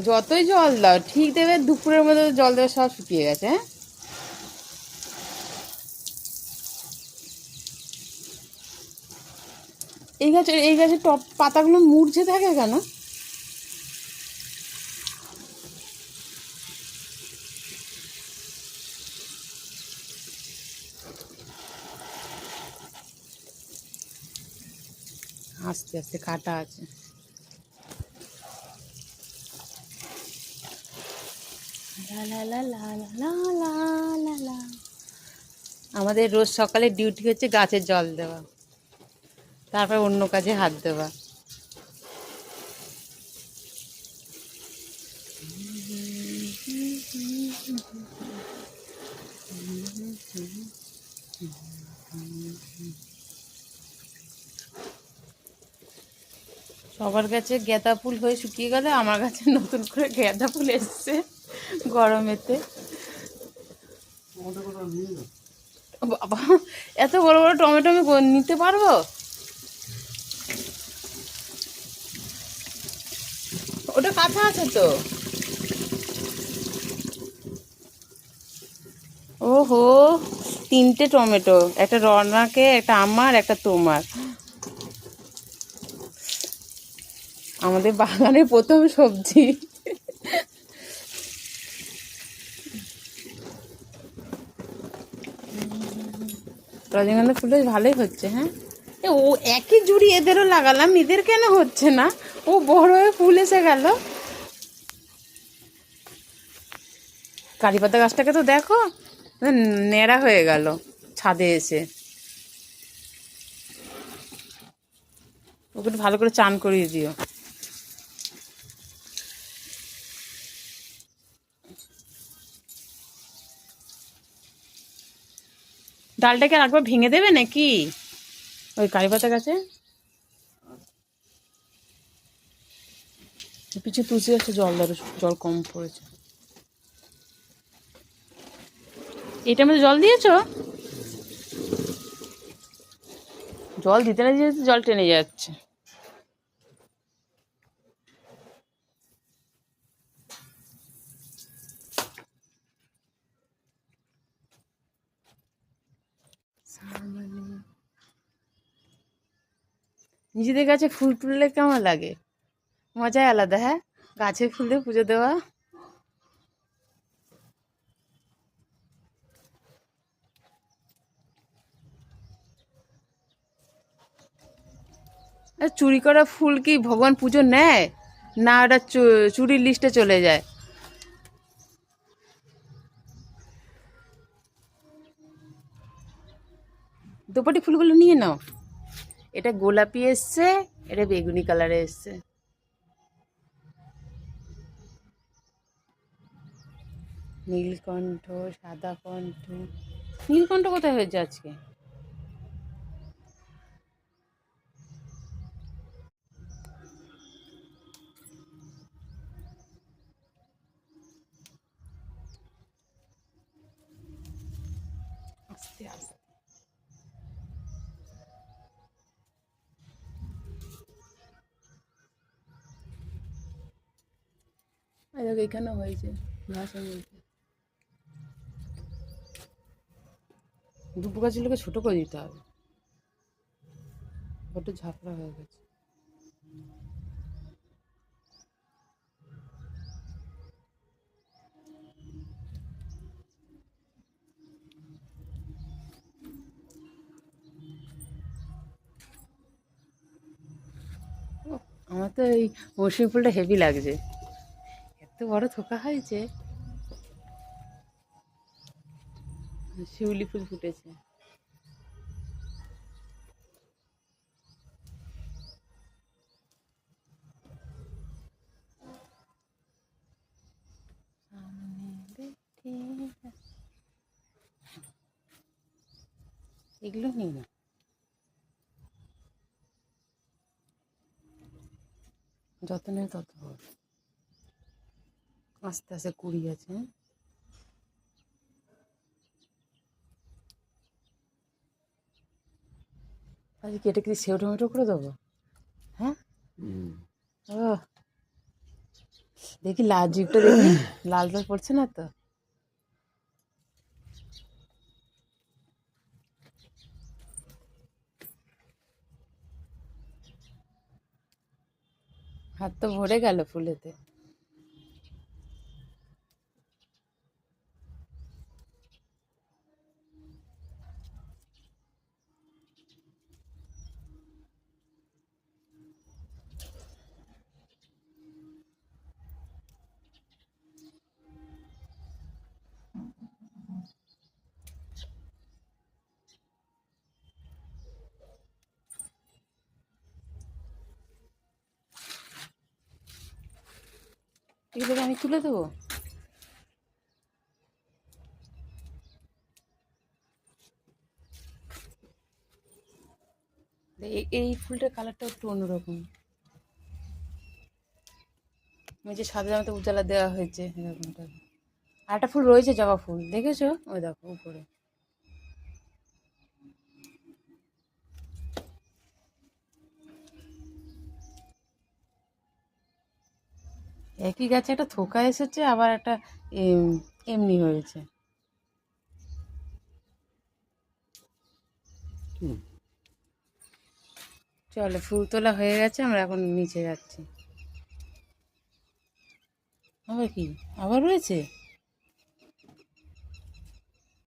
যতই জল দাও ঠিক দেবে, দুপুরের মধ্যে জল দেওয়া সব শুকিয়ে গেছে। হ্যাঁ, এই গাছের টপ পাতাগুলো মূর্ছে থাকে কেন? আস্তে আস্তে কাটা আছে। আমাদের রোজ সকালে ডিউটি হচ্ছে গাছে জল দেওয়া, তারপর অন্য কাজে হাত দেওয়া। সবার কাছে গাঁদা ফুল হয়ে শুকিয়ে গেলে আমার কাছে নতুন করে গাঁদা ফুল এসছে গরমেতে। বাবা, এত বড় বড় টমেটো আমি নিতে পারবো? ওটা কাঁচা আছে তো। ওহো, 3টে টমেটো, একটা রনাকে, একটা আমার, একটা তোমার। আমাদের বাগানের প্রথম সবজি। রজনীগন্ধা ফুল ভালোই হচ্ছে। হ্যাঁ, ও একই জুড়ি এদেরও লাগালাম, এদের কেন হচ্ছে না? ও বড় হয়ে ফুল এসে গেল। কারিপাতা গাছটাকে তো দেখো, ন্যাড়া হয়ে গেল ছাদে এসে। ওকে ভালো করে চান করিয়ে দিও। ডালটাকে আর একবার ভেঙে দেবে নাকি ওই কারিপাতা গাছে? পিছু তুলসী গাছে জল ধরো, জল কম পড়েছে। এটার মধ্যে জল দিয়েছো? জল দিতে না দিতে জল টেনে যাচ্ছে। নিজেদের গাছে ফুল তুললে কেমন লাগে? মজাই আলাদা। হ্যাঁ, গাছে ফুল দিয়ে পুজো দেওয়া। আর চুরি করা ফুল কি ভগবান পুজো নেয়? না, ওটা চুরির লিস্টে চলে যায়। দোপাটি ফুলগুলো নিয়ে নাও। এটা গোলাপি এসছে, এটা বেগুনি কালারে এসছে। নীলকণ্ঠ, সাদা কণ্ঠ। নীলকণ্ঠ কোথায় হয়েছে আজকে? আস্তে আস্তে। এখানে হয়েছে ঘাস হয়েছে। দুটো গাছগুলোকে ছোট করে দিতে হবে, বড্ড ঝাপড়া হয়ে গেছে। আমার তো এই মৌসুমী ফুলটা হেভি লাগছে, এত বড় থোকা হয়েছে। শিউলি ফুল ফুটেছে। এগুলো নিই না। যত নেই তত আস্তে আস্তে কুড়ি আছে। আজকে কেটে কেটে সেও টমেটো করে দেবো। হ্যাঁ, ও দেখি লাল জিপটা দেখি, লাল লাল পড়ছে না তো? হাত তো ভরে গেল ফুলেতে। ঠিক আছে, আমি তুলে দেবো। এই ফুলটার কালারটা একটু অন্যরকম। ওই যে সাদা জামাতে উজালা দেওয়া হয়েছে এরকমটা। আর একটা ফুল রয়েছে, জবা ফুল, দেখেছো? ওই দেখো উপরে। একই গাছে একটা থোকা এসেছে, আবার একটা এমনি হয়েছে। চলো, ফুল তোলা হয়ে গেছে, আমরা এখন নিচে যাচ্ছি। আবার কি, আবার রয়েছে?